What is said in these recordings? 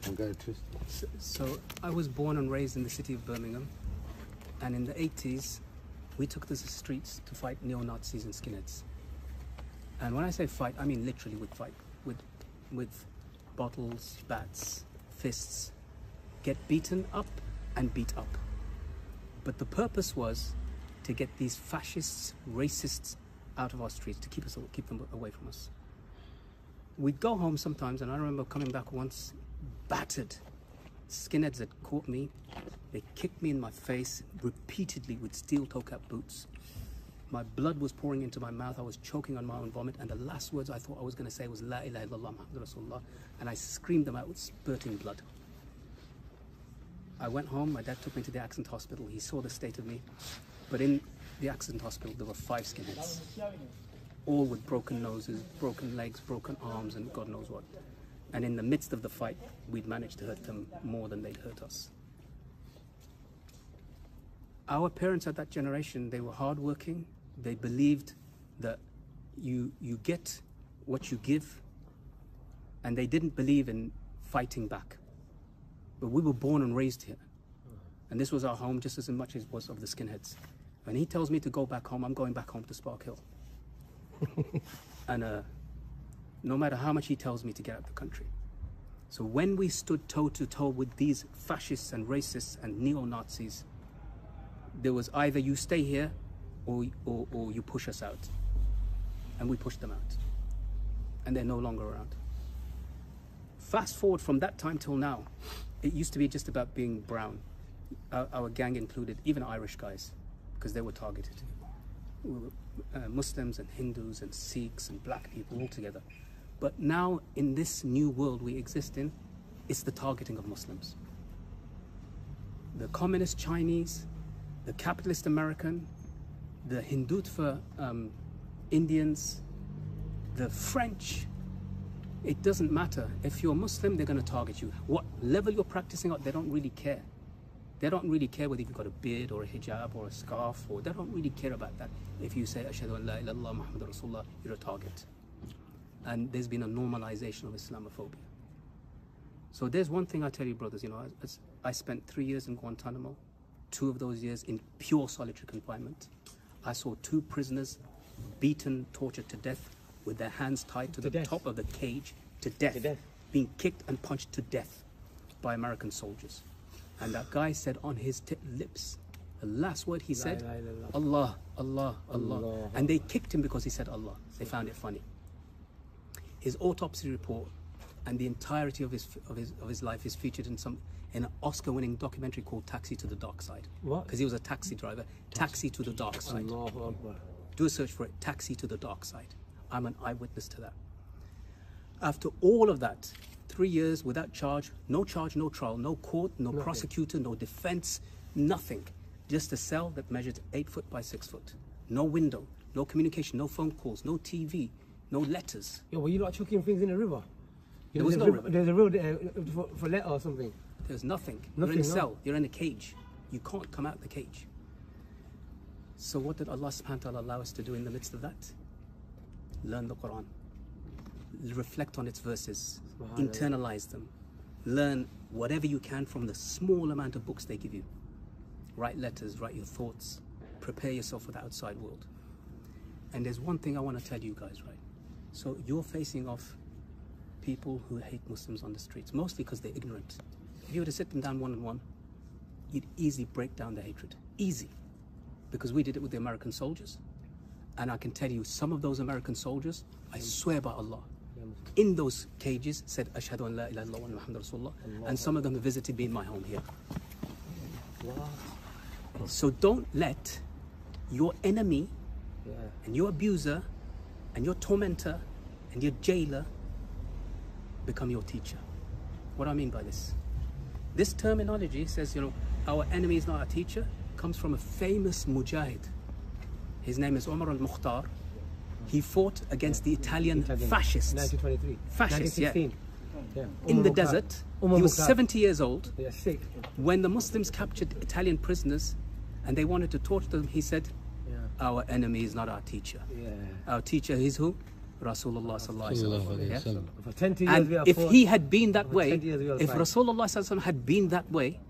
can go twist. So I was born and raised in the city of Birmingham, and in the 80s, we took to the streets to fight neo-Nazis and skinheads. And when I say fight, I mean literally would fight with bottles, bats, fists, get beaten up and beat up. But the purpose was to get these fascists, racists out of our streets, to keep them away from us. We'd go home sometimes, and I remember coming back once, battered. Skinheads had caught me. They kicked me in my face repeatedly with steel-toe cap boots. My blood was pouring into my mouth. I was choking on my own vomit, and the last words I thought I was going to say was La ilaha illallah Muhammadur Rasulullah, and I screamed them out with spurting blood. I went home. My dad took me to the accident hospital. He saw the state of me, but in the accident hospital there were 5 skinheads, all with broken noses, broken legs, broken arms, and God knows what. And in the midst of the fight, we'd managed to hurt them more than they'd hurt us. Our parents at that generation, they were hardworking. They believed that you get what you give, and they didn't believe in fighting back. But we were born and raised here, and this was our home just as much as it was of the skinheads. When he tells me to go back home, I'm going back home to Spark Hill. And no matter how much he tells me to get out of the country. So when we stood toe to toe with these fascists and racists and neo-Nazis, there was either you stay here or you push us out. And we pushed them out. And they're no longer around. Fast forward from that time till now, it used to be just about being brown. Our gang included even Irish guys, because they were targeted. Muslims and Hindus and Sikhs and black people all together. But now in this new world we exist in, it's the targeting of Muslims. The communist Chinese, the capitalist American, the Hindutva Indians, the French. It doesn't matter. If you're Muslim, they're going to target you. What level you're practicing at, they don't really care. They don't really care whether you've got a beard or a hijab or a scarf, or they don't really care about that. If you say, Ashhadu an la ilaha illallah Muhammadur Rasulullah, you're a target. And there's been a normalization of Islamophobia. So there's one thing I tell you, brothers, you know, I spent 3 years in Guantanamo, 2 of those years in pure solitary confinement. I saw 2 prisoners beaten, tortured to death, with their hands tied to the top of the cage, to death, being kicked and punched to death by American soldiers. And that guy said on his lips, the last word he said, Allah, Allah, Allah. And they kicked him because he said Allah. They found it funny. His autopsy report and the entirety of his life is featured in an Oscar-winning documentary called Taxi to the Dark Side. What? Because he was a taxi driver. Taxi to the Dark Side. Do a search for it. Taxi to the Dark Side. I'm an eyewitness to that. After all of that, 3 years without charge, no trial, no court, no prosecutor, no defense, nothing. Just a cell that measured 8 foot by 6 foot. No window, no communication, no phone calls, no TV, no letters. Yeah, were you not chucking things in a river? There was no river. There's a road for letter or something. There's nothing. You're in a cell. You're in a cage. You can't come out of the cage. So what did Allah subhanahu wa ta'ala allow us to do in the midst of that? Learn the Quran. Reflect on its verses. Internalize them. Learn whatever you can from the small amount of books they give you. Write letters, write your thoughts. Prepare yourself for the outside world. And there's one thing I want to tell you guys, right? So you're facing off people who hate Muslims on the streets, mostly because they're ignorant. If you were to sit them down one-on-one, you'd easily break down the hatred. Easy. Because we did it with the American soldiers. And I can tell you, some of those American soldiers, I swear by Allah, in those cages said, Ashhadu an la ilaha illallah Muhammadur Rasulullah, and some of them have visited me in my home here. So don't let your enemy and your abuser and your tormentor and your jailer become your teacher. What do I mean by this? This terminology says, you know, our enemy is not our teacher, comes from a famous mujahid. His name is Umar al-Mukhtar. He fought against the Italian fascists. 1923. Fascists, 1916. Yeah. In the desert. He was 70 years old. Yeah, sick. When the Muslims captured Italian prisoners and they wanted to torture them, he said, our enemy is not our teacher. Our teacher is who? Rasulullah sallallahu alaihi wasallam. For 20 years we are And if fought. he had been that For way, 20 years we are if fighting. Rasulullah sallallahu alaihi wasallam had been that way,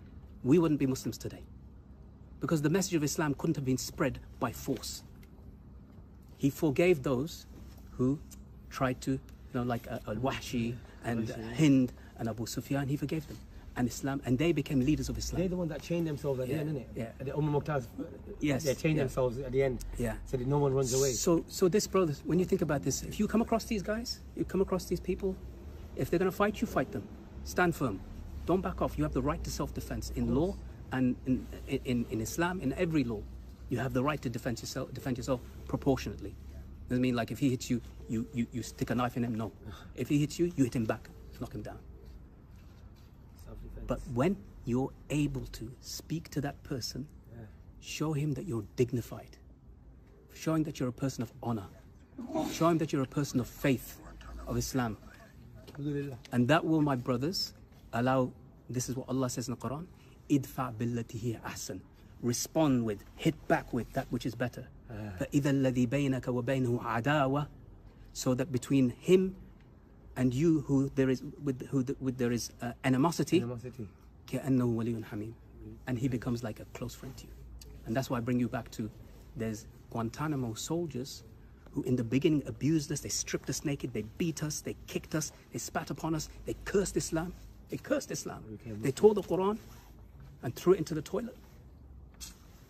we wouldn't be Muslims today. Because the message of Islam couldn't have been spread by force. He forgave those who tried to, like Al-Wahshi and Hind and Abu Sufyan, he forgave them. And Islam, and they became leaders of Islam. They're the ones that chained themselves at the end, isn't it? Yeah. The Muqtaz, Yes, they chained yeah. themselves at the end. Yeah. So that no one runs away. So this, brothers, when you think about this, if you come across these guys, you come across these people, if they're going to fight you, fight them. Stand firm. Don't back off. You have the right to self-defense in law and in Islam, in every law. You have the right to defend yourself proportionately. Doesn't mean like if he hits you, you stick a knife in him. No. If he hits you, you hit him back. Knock him down. Self-defense. But when you're able to speak to that person, show him that you're dignified, showing that you're a person of honor, show him that you're a person of faith, of Islam. And that will, my brothers, allow, this is what Allah says in the Quran, idfa billati hiya ahsan. Respond with, hit back with that which is better. فَإِذَا الَّذِي بَيْنَكَ وَبَيْنَهُ عَدَاوَةٌ. So that between him and you, who there is animosity, Animosity. كَأَنَّهُ وَلِيٌّ حَمِيمٌ. And he becomes like a close friend to you. And that's why I bring you back to, there's Guantanamo soldiers who in the beginning abused us, they stripped us naked, they beat us, they kicked us, they spat upon us, they cursed Islam. They cursed Islam. They tore the Quran and threw it into the toilet.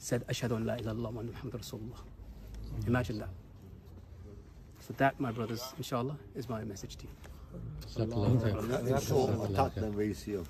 Said, Ashhadu an la ilaha illallah wa Muhammad Rasulullah. Imagine that. So that, my brothers, inshallah, is my message to you. We have to attack them very soon.